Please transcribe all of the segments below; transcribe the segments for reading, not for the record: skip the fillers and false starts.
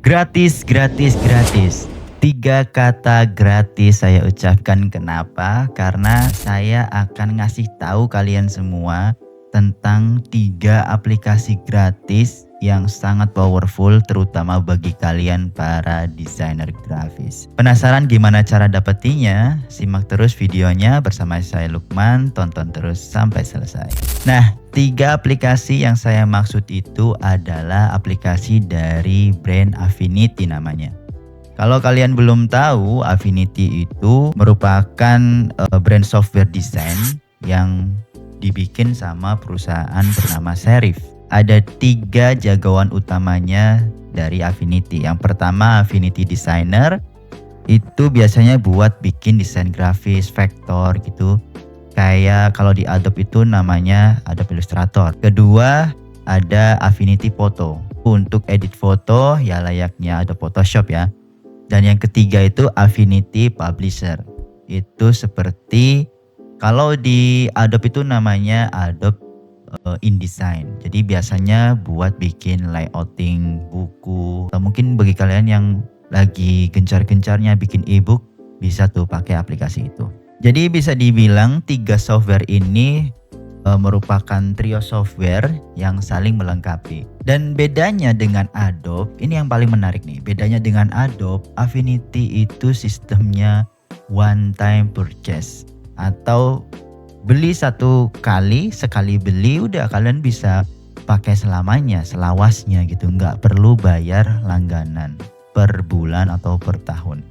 Gratis, gratis, gratis. 3 kata gratis saya ucapkan. Kenapa? Karena saya akan ngasih tahu kalian semua tentang 3 aplikasi gratis yang sangat powerful, terutama bagi kalian para desainer grafis. Penasaran gimana cara dapetinnya? Simak terus videonya bersama saya Lukman, tonton terus sampai selesai. Nah, 3 aplikasi yang saya maksud itu adalah aplikasi dari brand Affinity namanya. Kalau kalian belum tahu, Affinity itu merupakan brand software design yang dibikin sama perusahaan bernama Serif. Ada 3 jagoan utamanya dari Affinity. Yang pertama Affinity Designer, itu biasanya buat bikin desain grafis, vektor gitu. Kayak kalau di Adobe itu namanya Adobe Illustrator. Kedua ada Affinity Photo, untuk edit foto ya layaknya Adobe Photoshop ya. Dan yang ketiga itu Affinity Publisher. Itu seperti kalau di Adobe itu namanya Adobe InDesign. Jadi biasanya buat bikin layouting buku. Atau mungkin bagi kalian yang lagi gencar-gencarnya bikin ebook, bisa tuh pakai aplikasi itu. Jadi bisa dibilang 3 software ini merupakan trio software yang saling melengkapi. Dan bedanya dengan Adobe, ini yang paling menarik nih. Bedanya dengan Adobe, Affinity itu sistemnya one time purchase. Atau beli satu kali, sekali beli udah kalian bisa pakai selamanya, selawasnya gitu. Nggak perlu bayar langganan per bulan atau per tahun.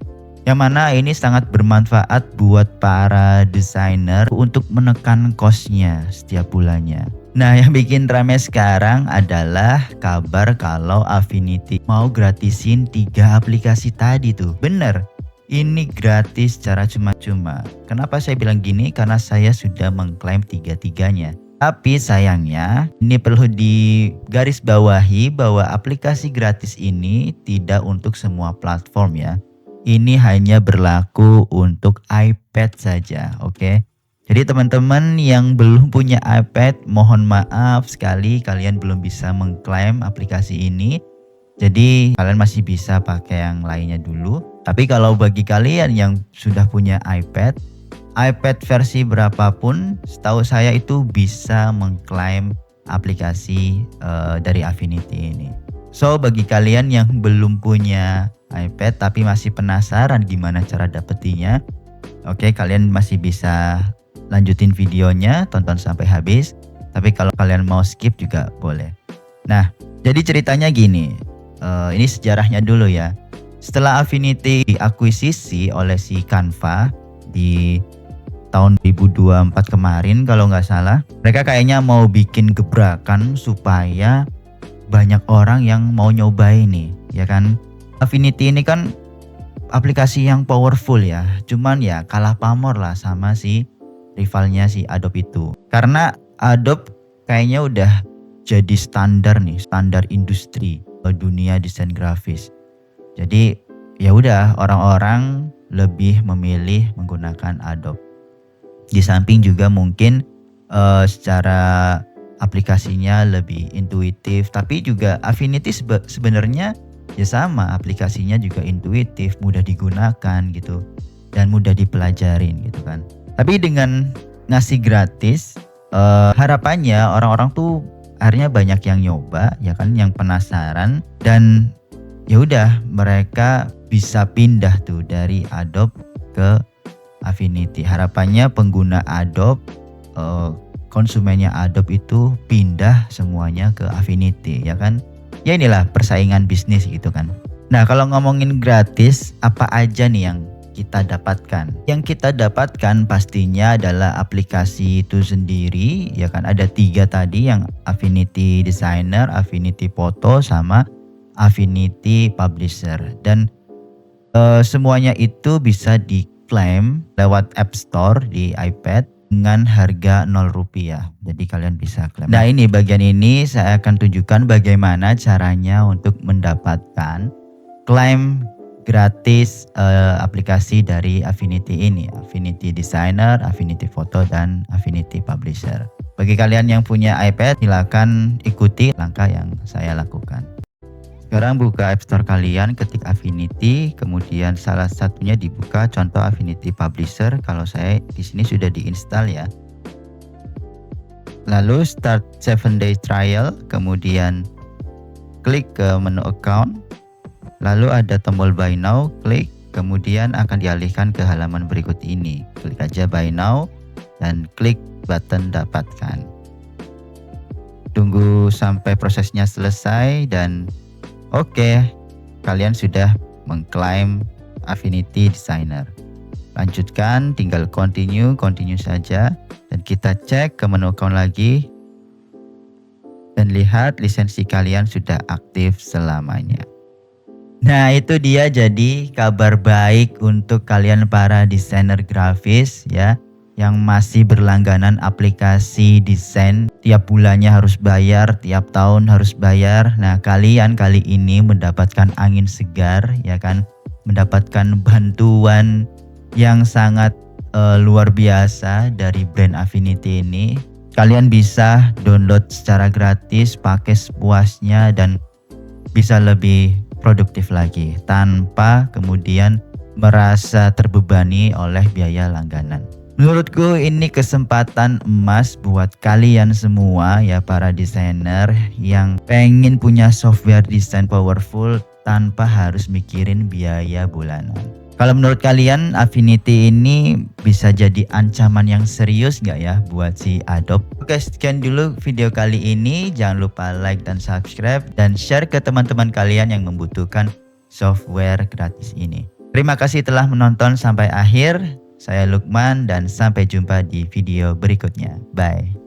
Yang mana ini sangat bermanfaat buat para desainer untuk menekan cost-nya setiap bulannya. Nah, yang bikin rame sekarang adalah kabar kalau Affinity mau gratisin 3 aplikasi tadi tuh. Bener, ini gratis secara cuma-cuma. Kenapa saya bilang gini? Karena saya sudah mengklaim 3-tiganya. Tapi sayangnya ini perlu digarisbawahi bahwa aplikasi gratis ini tidak untuk semua platform ya. Ini hanya berlaku untuk iPad saja, oke? Jadi teman-teman yang belum punya iPad, mohon maaf sekali kalian belum bisa mengklaim aplikasi ini. Jadi kalian masih bisa pakai yang lainnya dulu. Tapi kalau bagi kalian yang sudah punya iPad versi berapapun, setahu saya itu bisa mengklaim aplikasi dari Affinity ini. So bagi kalian yang belum punya iPad tapi masih penasaran gimana cara dapetinnya, oke, kalian masih bisa lanjutin videonya, tonton sampai habis. Tapi kalau kalian mau skip juga boleh. Nah, jadi ceritanya gini, ini sejarahnya dulu ya. Setelah Affinity diakuisisi oleh si Canva di tahun 2024 kemarin kalau nggak salah, mereka kayaknya mau bikin gebrakan supaya banyak orang yang mau nyobain nih, ya kan? Affinity ini kan aplikasi yang powerful ya, cuman ya kalah pamor lah sama si rivalnya si Adobe itu. Karena Adobe kayaknya udah jadi standar nih, standar industri dunia desain grafis. Jadi ya udah orang-orang lebih memilih menggunakan Adobe. Di samping juga mungkin secara aplikasinya lebih intuitif, tapi juga Affinity sebenarnya ya sama, aplikasinya juga intuitif, mudah digunakan gitu dan mudah dipelajarin gitu kan. Tapi dengan ngasih gratis, harapannya orang-orang tuh akhirnya banyak yang nyoba ya kan, yang penasaran, dan ya udah mereka bisa pindah tuh dari Adobe ke Affinity. Harapannya pengguna Adobe, konsumennya Adobe itu pindah semuanya ke Affinity ya kan. Ya inilah persaingan bisnis gitu kan. Nah, kalau ngomongin gratis, apa aja nih yang kita dapatkan? Yang kita dapatkan pastinya adalah aplikasi itu sendiri ya kan. Ada 3 tadi, yang Affinity Designer, Affinity Photo, sama Affinity Publisher. Dan semuanya itu bisa diklaim lewat App Store di iPad dengan harga Rp0. Jadi kalian bisa klaim. Nah, ini bagian ini saya akan tunjukkan bagaimana caranya untuk mendapatkan klaim gratis aplikasi dari Affinity ini. Affinity Designer, Affinity Photo, dan Affinity Publisher. Bagi kalian yang punya iPad, silakan ikuti langkah yang saya lakukan. Sekarang buka App Store kalian, ketik Affinity, kemudian salah satunya dibuka contoh Affinity Publisher. Kalau saya di sini sudah diinstal ya. Lalu start 7-day trial, kemudian klik ke menu account. Lalu ada tombol buy now, klik, kemudian akan dialihkan ke halaman berikut ini. Klik aja buy now dan klik button dapatkan. Tunggu sampai prosesnya selesai dan oke, kalian sudah mengklaim Affinity Designer. Lanjutkan, tinggal continue saja. Dan kita cek ke menu account lagi. Dan lihat lisensi kalian sudah aktif selamanya. Nah, itu dia jadi kabar baik untuk kalian para desainer grafis ya, yang masih berlangganan aplikasi desain, tiap bulannya harus bayar, tiap tahun harus bayar. Nah, kalian kali ini mendapatkan angin segar ya kan, mendapatkan bantuan yang sangat luar biasa dari brand Affinity ini. Kalian bisa download secara gratis, pakai sepuasnya dan bisa lebih produktif lagi tanpa kemudian merasa terbebani oleh biaya langganan. Menurutku ini kesempatan emas buat kalian semua ya, para desainer yang pengen punya software desain powerful tanpa harus mikirin biaya bulanan. Kalau menurut kalian Affinity ini bisa jadi ancaman yang serius nggak ya buat si Adobe? Oke, sekian dulu video kali ini. Jangan lupa like dan subscribe dan share ke teman-teman kalian yang membutuhkan software gratis ini. Terima kasih telah menonton sampai akhir. Saya Lukman dan sampai jumpa di video berikutnya. Bye.